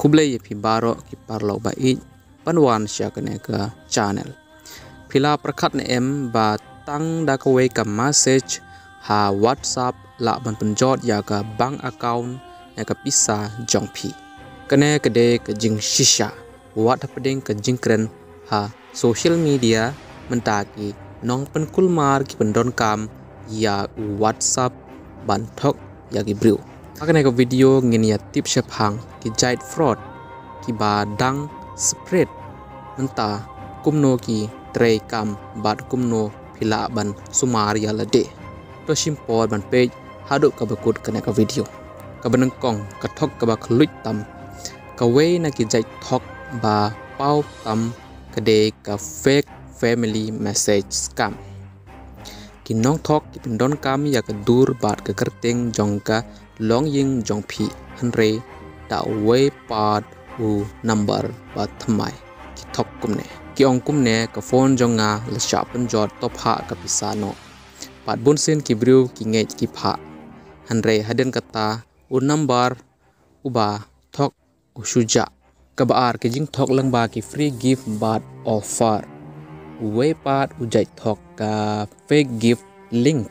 kublai ya pi baro ki parlo ba I panwan sya kene ka channel pila prakhat ne em ba tang da ko ka message ha WhatsApp la ban penjot ya ka bank account ya ka pisa jong pi kene kede ka jing shisha wat pedeng ka jing kren ha social media mentaki nong penkul mar ki pendon kam ya WhatsApp ban thok ya ki bru akane ko video ngin ya tip shephang ki jait fraud ki ba dang spread menta kumno ki tre kam bat kumno pila ban sumar ya lade to simpor ban page haduk ka bakut kane ka video ka benengkong ka thok ka ba khluit tam ka we na ki jait thok ba pau tam kade ka fake family message scam ki nong thok ki pendon kam ya ka dur bat ka kerteng jong ka long ying jong phi hanre da we part u number ba thamai ki thok kumne ki ong kumne ka phone jonga la sha penjot top ha ka pisano pat bunsin ki bru ki nge ki pha hanre haden kata u number uba thok usuja kabar ke jing thok lang ba ki free gift but offer we part ujai thok ka fake gift link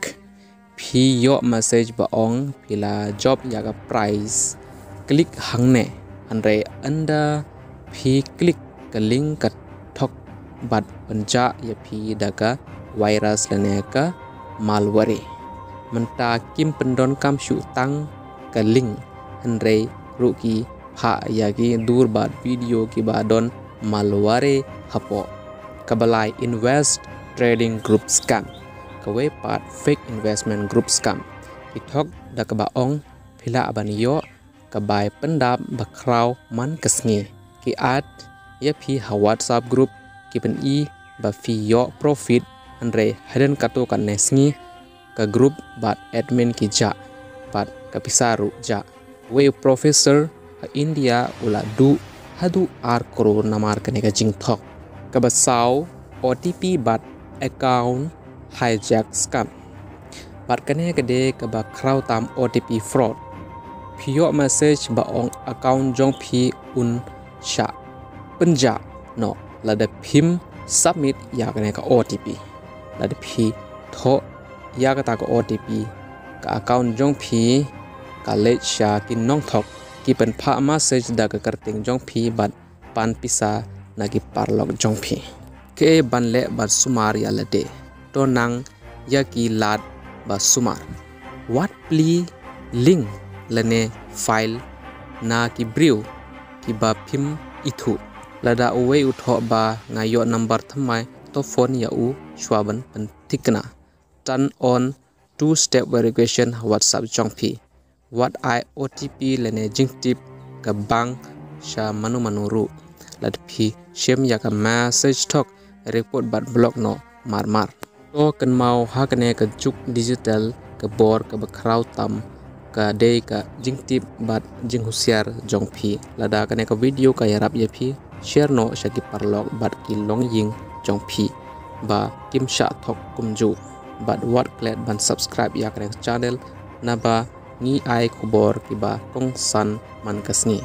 phi yo message ba ong pila job ya ka price klik hangne hanre anda phi klik ka link ka thok bat panja ya phi daga virus lane ka malware menta kim pendon kam shu tang ka link hanre ruki ha yagi dur bat video ki badon malware hapo kabalai invest trading group scam kawe part fake investment group scam ithok da ka ba ong phila abaniyo kabai pendap bakraw man kasngi ki at ya phi ha WhatsApp group ki pen I ba fi yo profit andre hidden kato kan nesngi ka group bat admin ki ja bat kapisaru ja we professor India ula du hadu ar kro namar kane ka jing thok ka basau OTP bat account hijack scam bat kane ka de ka ba kraw tam OTP fraud pio message ba ong account jong phi un sha penja no lada phim submit ya kane ka OTP lada phi tho ya ka ta ka OTP ka account jong phi ka le sha kin nong thok ki pen pha message da ka kerting jong phi bat pan pisa nagi parlok jong phi ke ban le bat sumar ya lade to nang ya ki lat ba sumar what pli link lane file na ki briu ki ba phim ithu lada uwe utho ba ngayo number thamai to phone ya u shwaban pen tikna turn on two step verification WhatsApp jong phi what I OTP lene jing tip ka bang sha manu ru lat phi shem ya ka message thok report bat block no mar to kan mau ha kane ka juk digital ka bor ka ba kraw tam ka de ka jing tip bat jing husiar jong phi lada kane ka video ka yarap ye phi share no sha ki parlok bat ki long ying jong phi ba kim sha thok kumju bat what klet ban subscribe ya kane channel na ba ni ai kubor kiba kong san man kasngi